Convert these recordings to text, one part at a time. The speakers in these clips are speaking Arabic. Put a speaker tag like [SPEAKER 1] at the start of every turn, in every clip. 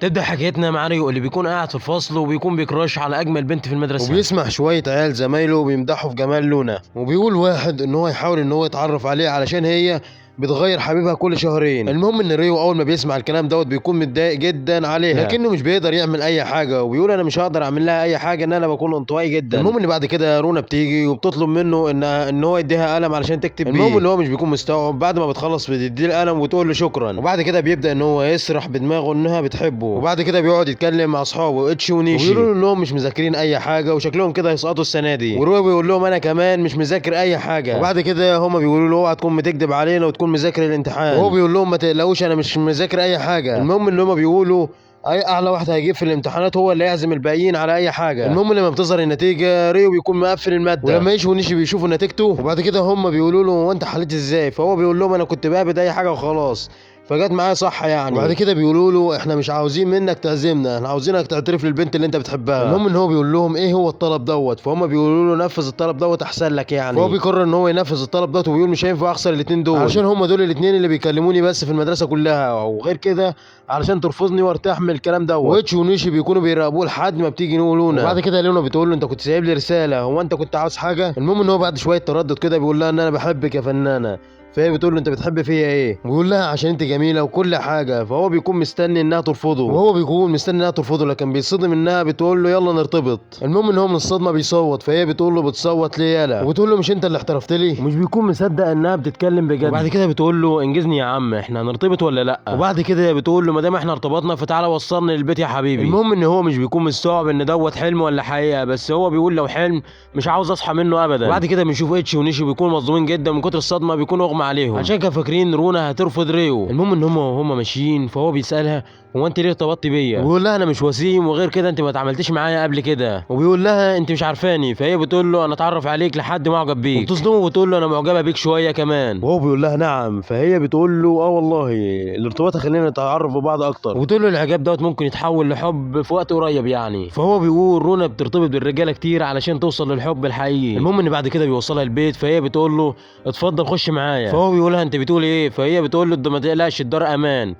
[SPEAKER 1] تبدأ حكايتنا مع ريو اللي بيكون قاعد في الفصل وبيكون بيكراش على أجمل بنت في المدرسة،
[SPEAKER 2] وبيسمع شوية عيال زمايله بيمدحوا في جمال لونا، وبيقول واحد ان هو يحاول ان هو يتعرف عليه علشان هي بتغير حبيبها كل شهرين. المهم ان ريو اول ما بيسمع الكلام دوت بيكون متضايق جدا عليها، لكنه مش بيقدر يعمل اي حاجه، وبيقول انا مش هقدر اعمل لها اي حاجه ان انا بكون انطوائي جدا. المهم ان بعد كده رونا بتيجي وبتطلب منه ان هو يديها قلم علشان تكتب بيه. المهم ان هو مش بيكون مستوعب، بعد ما بتخلص بتديه القلم وتقول له شكرا، وبعد كده بيبدا ان هو يسرح بدماغه انها بتحبه، وبعد كده بيقعد يتكلم مع اصحابه اتش ونيشي، ويقولوا له انهم مش مذاكرين اي حاجه وشكلهم كده هيسقطوا السنه دي، ورو بيقول لهم انا كمان مش مذاكر اي حاجه. وبعد كده هما بيقولوا له اوعى تكون بتكذب علينا وتكون مذاكر الامتحان، وهو بيقول لهم ما تقلقوش انا مش مذاكر اي حاجه. المهم ان هما بيقولوا اي اعلى واحد هيجيب في الامتحانات هو اللي يعزم الباقيين على اي حاجه. المهم لما بتظهر النتيجه ريو بيكون مقفل الماده، ولما يشوفوا نيشي بيشوفوا نتيجته، وبعد كده هما بيقولوا له هو انت حليت ازاي، فهو بيقول لهم انا كنت بهبد اي حاجه وخلاص فجت معايا صح يعني. وبعد كده بيقولوا له احنا مش عاوزين منك تعزمنا، احنا عاوزينك تعترف للبنت اللي انت بتحبها. المهم ان هو بيقول لهم ايه هو الطلب دوت، فهم بيقولوا له نفذ الطلب دوت احسن لك يعني. فهو بيقرر ان هو ينفذ الطلب دوت، وبيقول مش هينفع اخسر الاثنين دول علشان هم دول الاثنين اللي بيكلموني بس في المدرسه كلها، وغير كده علشان ترفضني وارتاح من الكلام دوت. واتش ونيشي بيكونوا بيراقبوه لحد ما بتيجي لونا، وبعد كده لونا بتقول له انت كنت سايب لي رساله، هو انت كنت عاوز حاجه؟ المهم ان هو بعد شويه تردد كده بيقول لها ان انا بحبك يا فنانه، فهي بتقول له انت بتحب فيا ايه؟ بيقول لها عشان انت جميله وكل حاجه، فهو بيكون مستني انها ترفضه، وهو بيكون مستني انها ترفضه، لكن بيصدم انها بتقول له يلا نرتبط. المهم ان هو من الصدمه بيصوت، فهي بتقول له بتصوت ليه يالا، وبتقول له مش انت اللي احترفت لي، ومش بيكون مصدق انها بتتكلم بجد. وبعد كده بتقول له انجزني يا عم احنا هنرتبط ولا لا، وبعد كده بتقول له ما دام احنا ارتبطنا فتعالى وصلني للبيت يا حبيبي. المهم ان هو مش بيكون مستوعب ان دوت حلم ولا حقيقه، بس هو بيقول لو حلم مش عاوز اصحى منه ابدا. وبعد كده بنشوف اتش ونيشي بيكونوا مصدومين جدا من كتر الصدمه، بيكونوا اغمى عليهم عشان كانوا فاكرين رونا هترفض ريو. المهم ان هم ماشيين، فهو بيسالها هو انت ليه ارتبطتي بيا؟ وبيقول لها انا مش وسيم، وغير كده انت ما اتعاملتيش معايا قبل كده. وبيقول لها انت مش عارفاني، فهي بتقول له انا اتعرف عليك لحد معجب بيك، وبتصدمه وبتقول له انا معجبه بيك شويه كمان، وهو بيقول لها نعم، فهي بتقول له اه والله الارتباط هيخلينا نتعرف ببعض اكتر، وبتقول له الاعجاب دوت ممكن يتحول لحب في وقت قريب يعني. فهو بيقول رونا بترتبط بالرجاله كتير علشان توصل للحب الحقيقي. المهم ان بعد كده بيوصلها البيت، فهي بتقول له اتفضل خش معايا، فهو بيقول لها انت بتقول ايه، فهي بتقول له ما تقلقش الدار امان،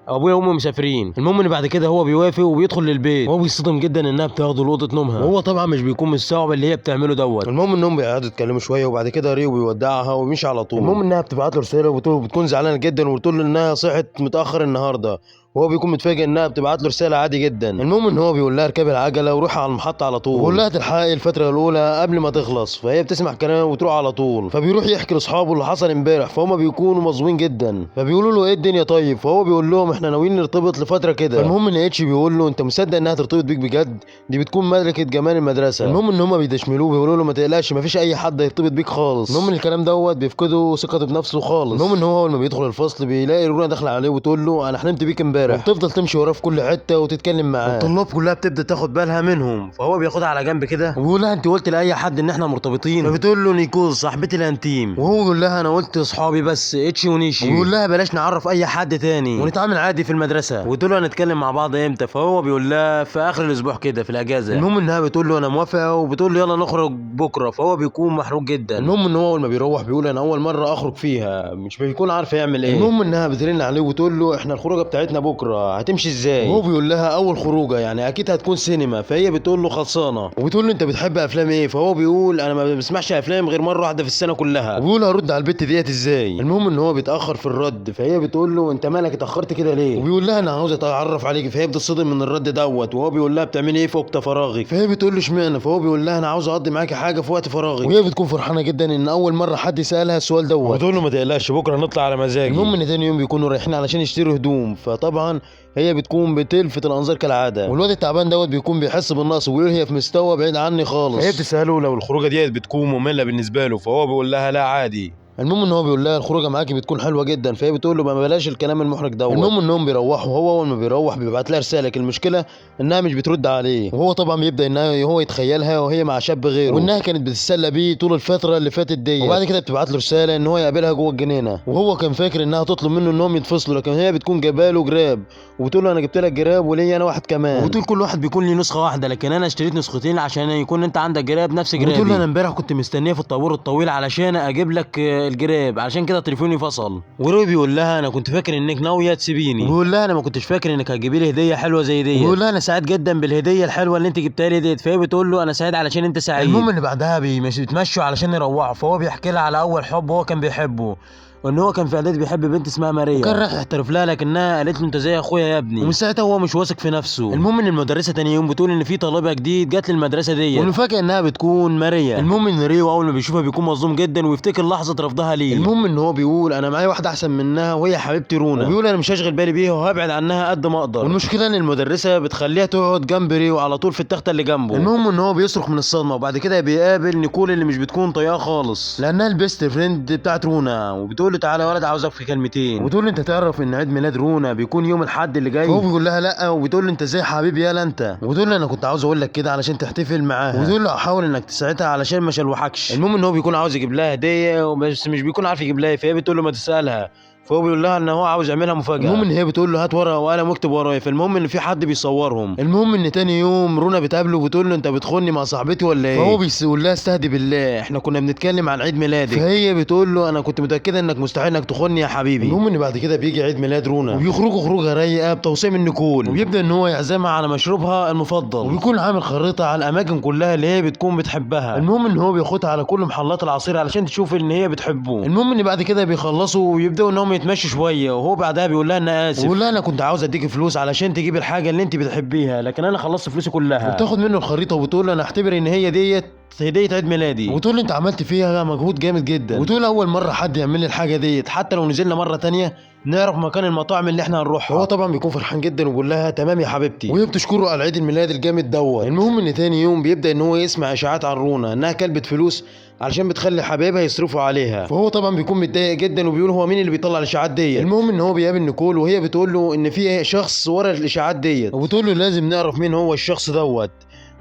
[SPEAKER 2] ابويا وامي مسافرين. المهم ان بعد كده هو بيوافق وبيدخل للبيت، وهو بيصدم جدا انها بتاخده لاوضه نومها، وهو طبعا مش بيكون مستوعب اللي هي بتعمله دوت. المهم انهم بيقعدوا يتكلموا شويه، وبعد كده ريو بيودعها وبيمشي على طول. المهم انها بتبعت له رساله وبتكون زعلانه جدا، وبتقول له انها صحت متاخر النهارده، وهو بيكون متفاجئ انها بتبعت له رساله عادي جدا. المهم ان هو بيقول لها اركبي العجله وروحي على المحطه على طول، وبيقول لها تلحقي الفتره الاولى قبل ما تخلص، فهي بتسمع كلامه وتروح على طول. فبيروح يحكي لاصحابه اللي حصل امبارح، فهم بيكونوا مصدومين جدا، فبيقولوا له ايه الدنيا طيب، فهو بيقول لهم احنا ناويين نرتبط لفتره كده. فالمهم ان اتش بيقول له انت مصدق انها ترتبط بيك بجد؟ دي بتكون ملكه جمال المدرسه. المهم ان هم بيدشملوه بيقولوا له ما تقلقش مفيش اي حد هيرتبط بيك خالص. المهم ان الكلام دوت بيفقده ثقته بنفسه خالص. المهم ان هو اول ما بيدخل الفصل بيلاقي رونا داخله عليه وتقول له انا حلمت بيك امبارح، وبتفضل تمشي وراه في كل حته وتتكلم معاه، الطلاب كلها بتبدا تاخد بالها منهم، فهو بياخدها على جنب كده وبيقول لها انت قلت لاي حد ان احنا مرتبطين؟ فبتقول له نيكوز صاحبتي الانتيم، وهو بيقول لها انا قلت لاصحابي بس اتش ونيشي، وبيقول لها بلاش نعرف اي حد تاني ونتعامل عادي في المدرسه، وتقول له هنتكلم مع بعض امتى، فهو بيقول لها في اخر الاسبوع كده في الاجازه. المهم انها بتقول له انا موافقه، وبتقول له يلا نخرج بكره، فهو بيكون محروق جدا. المهم ان هو اول ما بيروح بيقول انا اول مره اخرج فيها، مش بيكون عارف يعمل ايه. المهم انها بترن عليه وتقول له احنا الخروجه بتاعتنا بكره هتمشي ازاي، وهو بيقول لها اول خروجه يعني اكيد هتكون سينما، فهي بتقول له خلصانه، وبتقول له انت بتحب افلام ايه، فهو بيقول انا ما بسمعش افلام غير مره واحده في السنه كلها، وبيقول هرد على البت ديت ازاي. المهم ان هو بيتاخر في الرد، فهي بتقول له انت مالك اتاخرت كده ليه، وبيقول لها انا عاوز اتعرف عليك، فهي بتتصدم من الرد دوت، وهو بيقول لها بتعملي ايه في وقت فراغك، فهي بتقول له اشمعنى، فهو بيقول لها انا عاوز اقضي معاكي حاجه في وقت فراغي، وهي بتكون فرحانه جدا ان اول مره حد سالها السؤال دوت، وبتقول له ما تقلقش بكره نطلع على مزاجي. المهم ان تاني يوم بيكونوا رايحين علشان يشتروا هدوم، فطبعا هي بتكون بتلفت الانظار كالعاده، والواد التعبان دوت بيكون بيحس بالنقص وبيقول هي في مستوى بعيد عني خالص، فهي بتساله لو الخروجه ديت بتكون ممله بالنسبه له، فهو بيقول لها لا عادي. المهم ان هو بيقول لها الخروجه معاكي بتكون حلوه جدا، فهي بتقول له ما بلاش الكلام المحرج دوت. المهم انهم بيروحوا، هو اول ما بيروح بيبعت لها رساله، المشكله انها مش بترد عليه، وهو طبعا بيبدا ان هو يتخيلها وهي مع شاب غيره، وانها كانت بتتسلى بيه طول الفتره اللي فاتت دي، وبعد كده بتبعت له رساله ان هو يقابلها جوه الجنينه، وهو كان فاكر انها تطلب منه انهم يتفصلوا، لكن هي بتكون جايبه له جراب، وبتقول له انا جبت لك جراب وليا انا واحد كمان، وبتقول كل واحد بيكون لي نسخه واحده، لكن انا اشتريت نسختين عشان يكون انت عندك جراب نفس جرابي، وبتقول له انا امبارح كنت مستنيه في الطابور الطويل علشان اجيب لك
[SPEAKER 1] الجراب، عشان كده تليفوني فصل. وريو بيقول لها انا كنت فاكر انك ناويه تسيبيني، وبيقول لها انا ما كنتش فاكر انك هتجيبي لي هديه حلوه زي دي، وبيقول لها انا سعيد جدا بالهديه الحلوه اللي انت جبتها لي ديت. فهي بتقول له انا سعيد علشان انت سعيد. المهم ان بعدها بيتمشوا علشان يروحوا، فهو بيحكي لها على اول حب هو كان بيحبه، وان هو كان في اعدادي بيحب بنت اسمها ماريا، وكان رايح يعترف لها لكنها قالت له انت زي اخويا يا ابني، ومن ساعتها هو مش واثق في نفسه. المهم ان المدرسه تاني يوم بتقول ان في طالبه جديد جت للمدرسه دي، والمفاجاه انها بتكون ماريا. المهم ان ريو اول ما بيشوفها بيكون مصدوم جدا ويفتكر لحظه رفضها ليه. المهم ان هو بيقول انا معايا واحده احسن منها وهي حبيبتي رونا، وبيقول انا مش هشغل بالي بيها وهبعد عنها قد ما اقدر. والمشكله ان المدرسه بتخليها تقعد جنب ريو على طول في التخته اللي جنبه. المهم ان هو بيصرخ من الصدمه، وبعد كده بيقابل نيكول اللي مش بتكون طايقاه خالص لانها البيست فريند بتاعت رونا، وبتقول له تعالى يا ولد عاوزك في كلمتين، وبتقول له انت تعرف ان عيد ميلاد رونا بيكون يوم الاحد اللي جاي؟ فهو بيقول لها لا، وبتقول له انت ازاي حبيبي يالا انت، وبتقول له انا كنت عاوز اقول لك كده علشان تحتفل معاها، وبتقول له احاول انك تساعدها علشان ما شلوحكش. المهم ان هو بيكون عاوز يجيب لها هديه بس مش بيكون عارف يجيب لها، فهي بتقول له ما تسالها، فهو بيقول لها ان هو عاوز يعملها مفاجاه. المهم ان هي بتقول له هات ورقه وقلم واكتب ورايا، فالمهم ان في حد بيصورهم. المهم ان تاني يوم رونا بتقابله وبتقول له انت بتخوني مع صاحبتي ولا ايه؟ فهو بيقول لها استهدي بالله احنا كنا بنتكلم عن عيد ميلادك، فهي بتقول له انا كنت متاكده انك مستحيل انك تخوني يا حبيبي. المهم ان بعد كده بيجي عيد ميلاد رونا وبيخرجوا خروجه رايقه بتوصيه من نيكول، وبيبدا ان هو يعزمها على مشروبها المفضل، وبيكون عامل خريطه على الاماكن كلها اللي هي بتكون بتحبها. المهم ان هو بياخدها على كل محلات العصير علشان تشوف ان هي بتحبه. المهم ان بعد كده بيخلصوا ويبداوا انهم يتمشوا شويه، وهو بعدها بيقول لها انا اسف، ويقول لها انا كنت عاوز اديك فلوس علشان تجيب الحاجه اللي انت بتحبيها لكن انا خلصت فلوسي كلها، وبتاخد منه الخريطه وبتقول له انا اعتبر ان هي ديت هديه عيد ميلادي، وتقول لي انت عملت فيها مجهود جامد جدا، وتقول اول مره حد يعمل لي الحاجه ديت، حتى لو نزلنا مره تانية نعرف مكان المطاعم اللي احنا هنروحها. هو طبعا بيكون فرحان جدا وبيقول لها تمام يا حبيبتي، وهي بتشكره على عيد الميلاد الجامد دوت. المهم ان تاني يوم بيبدا ان هو يسمع اشاعات عن رونا انها كلبت فلوس علشان بتخلي حبايبها يصرفوا عليها، فهو طبعا بيكون متضايق جدا وبيقول هو مين اللي بيطلع الاشاعات ديت. المهم ان هو بيقابل نيكول وهي بتقول له ان في شخص ورا الاشاعات ديت، وبتقول له لازم نعرف مين هو الشخص دوت.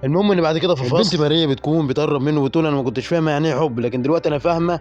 [SPEAKER 1] المهم ان بعد كده في الفصل البنت ماريا بتكون بتقرب منه وبتقول انا ما كنتش فاهمه يعني ايه حب، لكن دلوقتي انا فاهمه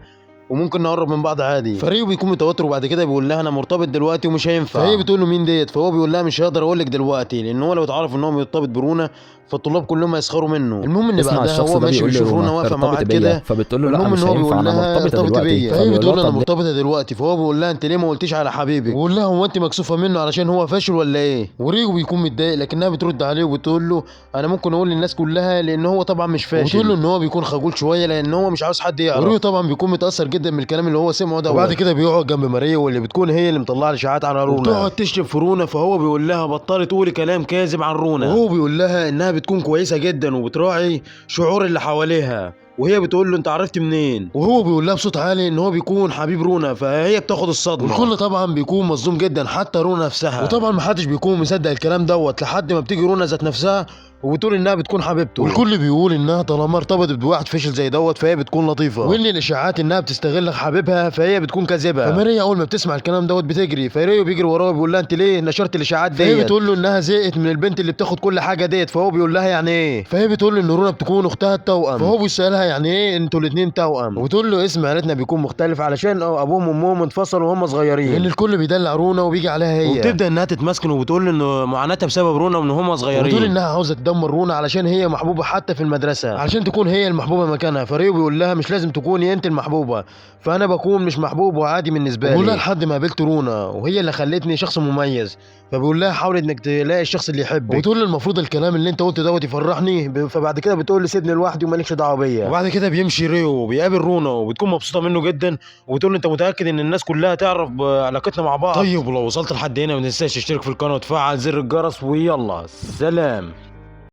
[SPEAKER 1] وممكن نقرب من بعض عادي. فريو بيكون متوتر وبعد كده بيقول لها انا مرتبط دلوقتي ومش هينفع، فهي بتقول له مين ديت؟ فهو بيقول لها مش هقدر اقول لك دلوقتي لان هو لو اتعرف ان هو مرتبط برونا فالطلاب كلهم هيسخروا منه. المهم ان بعدها هو ماشي بيشوف رونا واقفه مع واحد كده،
[SPEAKER 3] فبتقول له لا مش هينفع انا مرتبطه دلوقتي،
[SPEAKER 2] فهي بتقول له انا مرتبطه دلوقتي، فهو بيقول لها انت ليه ما قلتيش على حبيبك؟ بيقول لها هو انت مكسوفه منه علشان هو فاشل ولا ايه؟ وريو بيكون متضايق لكنها بترد عليه وبتقول له انا ممكن اقول للناس كلها لان هو طبعا مش فاشل، وبتقول له ان هو بيكون خجول شويه لان هو مش عاوز حد يعرف. وريو طبعا بيكون متاثر جدا من الكلام اللي هو سمعه ده، وبعد كده بيقعد جنب ماريا واللي بتكون هي اللي مطلعه الاشاعات عن رونا وبتقعد تشتم في رونا، فهو بيقول لها بطلي تقولي كلام كاذب عن رونا، وهو بيقول لها انها بتكون كويسه جدا وبتراعي شعور اللي حواليها، وهي بتقول له انت عرفت منين؟ وهو بيقول لها بصوت عالي ان هو بيكون حبيب رونا، فهي بتاخد الصدمه، والكل طبعا بيكون مصدوم جدا حتى رونا نفسها، وطبعا محدش بيكون مصدق الكلام دوت لحد ما بتيجي رونا ذات نفسها وبتقول انها بتكون حبيبته، والكل بيقول انها طالما ارتبطت بواحد فاشل زي دوت فهي بتكون لطيفه، وان الاشاعات انها بتستغل حبيبها فهي بتكون كاذبه. فماريا اول ما بتسمع الكلام دوت بتجري، فريو بيجري وراها بيقول لها انت ليه نشرت الاشاعات ديت؟ فهي بتقول له انها زهقت من البنت اللي بتاخد كل حاجه ديت، فهو بيقول لها يعني ايه؟ فهي بتقول له ان رونا بتكون اختها التوأم، فهو بيسالها يعني ايه انتوا الاثنين توأم؟ وبتقول له اسم عيلتنا بيكون مختلف علشان ابوهم وامهم انفصلوا وهم صغيرين، لان الكل بيدلع رونا وبيجي عليها هي، وبتبدا انها تتمسكن وبتقول ان معاناتها بسبب رونا وان هم صغيرين، وبتقول انها عاوزه تدمر رونا علشان هي محبوبه حتى في المدرسه علشان تكون هي المحبوبه مكانها. فريو بيقول لها مش لازم تكوني انت المحبوبه، فانا بكون مش محبوب وعادي بالنسبه لي. بيقول لها لحد ما قابلت رونا وهي اللي خلتني شخص مميز، فبيقول لها حاول انك تلاقي الشخص اللي يحبك، وتقول له المفروض الكلام اللي انت قلته دوت يفرحني، فبعد كده بتقول لي سيبني لوحدي ومالكش دعوه بيا. وبعد كده بيمشي ريو وبيقابل رونا وبتكون مبسوطه منه جدا وبتقول له انت متاكد ان الناس كلها تعرف علاقتنا مع بعض؟ طيب ولو وصلت لحد هنا ما تنساش تشترك في القناه وتفعل زر الجرس، ويلا سلام.